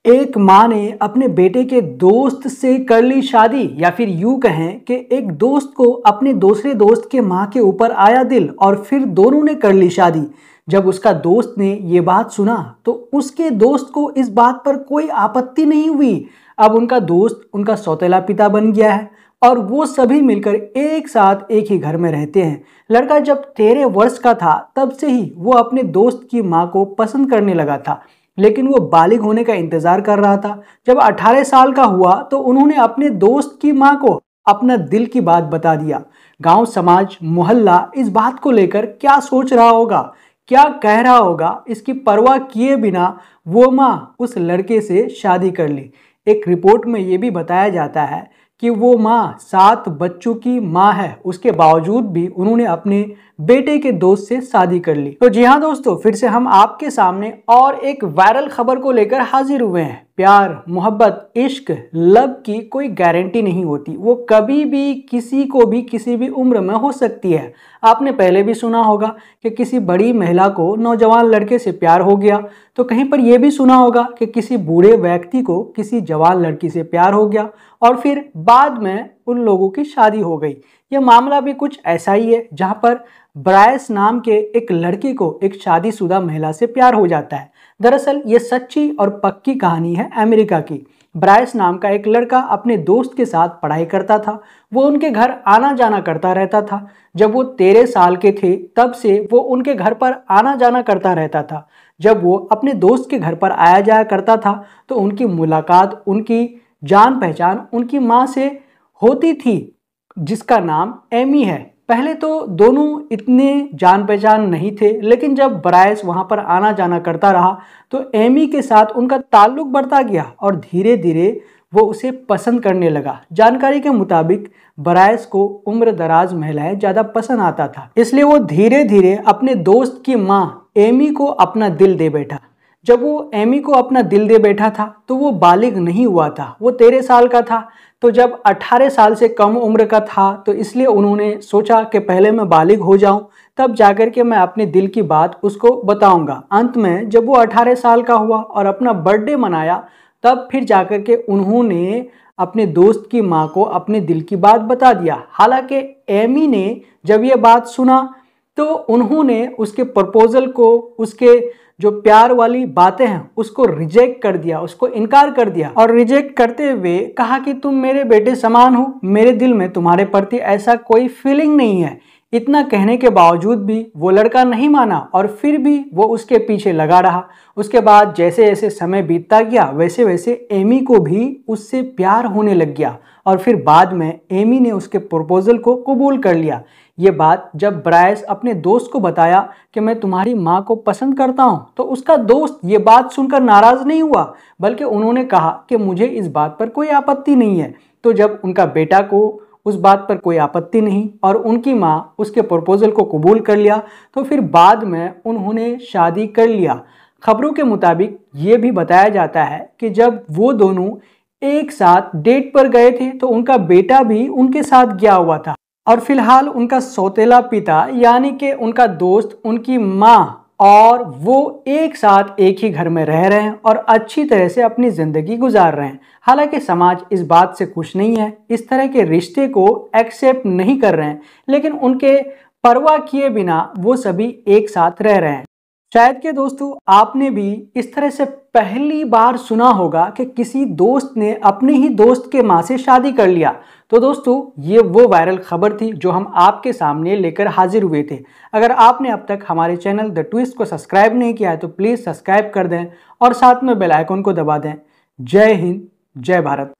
एक माँ ने अपने बेटे के दोस्त से कर ली शादी, या फिर यूं कहें कि एक दोस्त को अपने दूसरे दोस्त के माँ के ऊपर आया दिल और फिर दोनों ने कर ली शादी। जब उसका दोस्त ने ये बात सुना तो उसके दोस्त को इस बात पर कोई आपत्ति नहीं हुई। अब उनका दोस्त उनका सौतेला पिता बन गया है और वो सभी मिलकर एक साथ एक ही घर में रहते हैं। लड़का जब 13 वर्ष का था तब से ही वो अपने दोस्त की माँ को पसंद करने लगा था, लेकिन वो बालिग होने का इंतजार कर रहा था। जब 18 साल का हुआ तो उन्होंने अपने दोस्त की मां को अपना दिल की बात बता दिया। गांव, समाज, मोहल्ला इस बात को लेकर क्या सोच रहा होगा, क्या कह रहा होगा, इसकी परवाह किए बिना वो मां उस लड़के से शादी कर ली। एक रिपोर्ट में ये भी बताया जाता है कि वो मां 7 बच्चों की मां है, उसके बावजूद भी उन्होंने अपने बेटे के दोस्त से शादी कर ली। तो जी हाँ दोस्तों, फिर से हम आपके सामने और एक वायरल खबर को लेकर हाजिर हुए हैं। प्यार, मोहब्बत, इश्क, लव की कोई गारंटी नहीं होती, वो कभी भी किसी को भी किसी भी उम्र में हो सकती है। आपने पहले भी सुना होगा कि किसी बड़ी महिला को नौजवान लड़के से प्यार हो गया, तो कहीं पर यह भी सुना होगा कि किसी बूढ़े व्यक्ति को किसी जवान लड़की से प्यार हो गया और फिर बाद में उन लोगों की शादी हो गई। यह मामला भी कुछ ऐसा ही है, जहां पर ब्रायस नाम के एक लड़के को एक शादीशुदा महिला से प्यार हो जाता है। दरअसल ये सच्ची और पक्की कहानी है अमेरिका की। ब्रायस नाम का एक लड़का अपने दोस्त के साथ पढ़ाई करता था। वो उनके घर आना जाना करता रहता था। जब वो 13 साल के थे तब से वो उनके घर पर आना जाना करता रहता था। जब वो अपने दोस्त के घर पर आया जाया करता था तो उनकी मुलाकात, उनकी जान पहचान उनकी माँ से होती थी, जिसका नाम एमी है। पहले तो दोनों इतने जान पहचान नहीं थे, लेकिन जब ब्रायस वहां पर आना जाना करता रहा तो एमी के साथ उनका ताल्लुक बढ़ता गया और धीरे धीरे वो उसे पसंद करने लगा। जानकारी के मुताबिक ब्रायस को उम्र दराज महिलाएं ज़्यादा पसंद आता था, इसलिए वो धीरे धीरे अपने दोस्त की माँ एमी को अपना दिल दे बैठा। जब वो एमी को अपना दिल दे बैठा था तो वो बालिग नहीं हुआ था, वो 13 साल का था। तो जब 18 साल से कम उम्र का था तो इसलिए उन्होंने सोचा कि पहले मैं बालिग हो जाऊं, तब जाकर के मैं अपने दिल की बात उसको बताऊंगा। अंत में जब वो 18 साल का हुआ और अपना बर्थडे मनाया, तब फिर जाकर के उन्होंने अपने दोस्त की माँ को अपने दिल की बात बता दिया। हालांकि एमी ने जब ये बात सुना तो उन्होंने उसके प्रपोजल को, उसके जो प्यार वाली बातें हैं उसको रिजेक्ट कर दिया, उसको इनकार कर दिया और रिजेक्ट करते हुए कहा कि तुम मेरे बेटे समान हो, मेरे दिल में तुम्हारे प्रति ऐसा कोई फीलिंग नहीं है। इतना कहने के बावजूद भी वो लड़का नहीं माना और फिर भी वो उसके पीछे लगा रहा। उसके बाद जैसे जैसे समय बीतता गया वैसे वैसे एमी को भी उससे प्यार होने लग गया और फिर बाद में एमी ने उसके प्रपोजल को कबूल कर लिया। ये बात जब ब्रायस अपने दोस्त को बताया कि मैं तुम्हारी माँ को पसंद करता हूँ, तो उसका दोस्त ये बात सुनकर नाराज नहीं हुआ, बल्कि उन्होंने कहा कि मुझे इस बात पर कोई आपत्ति नहीं है। तो जब उनका बेटा को उस बात पर कोई आपत्ति नहीं और उनकी माँ उसके प्रपोजल को कबूल कर लिया, तो फिर बाद में उन्होंने शादी कर लिया। खबरों के मुताबिक ये भी बताया जाता है कि जब वो दोनों एक साथ डेट पर गए थे तो उनका बेटा भी उनके साथ गया हुआ था और फिलहाल उनका सौतेला पिता यानी कि उनका दोस्त, उनकी माँ और वो एक साथ एक ही घर में रह रहे हैं और अच्छी तरह से अपनी जिंदगी गुजार रहे हैं। हालांकि समाज इस बात से खुश नहीं है, इस तरह के रिश्ते को एक्सेप्ट नहीं कर रहे हैं, लेकिन उनके परवाह किए बिना वो सभी एक साथ रह रहे हैं। शायद कि दोस्तों आपने भी इस तरह से पहली बार सुना होगा कि किसी दोस्त ने अपने ही दोस्त के माँ से शादी कर लिया। तो दोस्तों ये वो वायरल खबर थी जो हम आपके सामने लेकर हाजिर हुए थे। अगर आपने अब तक हमारे चैनल द ट्विस्ट को सब्सक्राइब नहीं किया है तो प्लीज़ सब्सक्राइब कर दें और साथ में बेल आइकन को दबा दें। जय हिंद, जय भारत।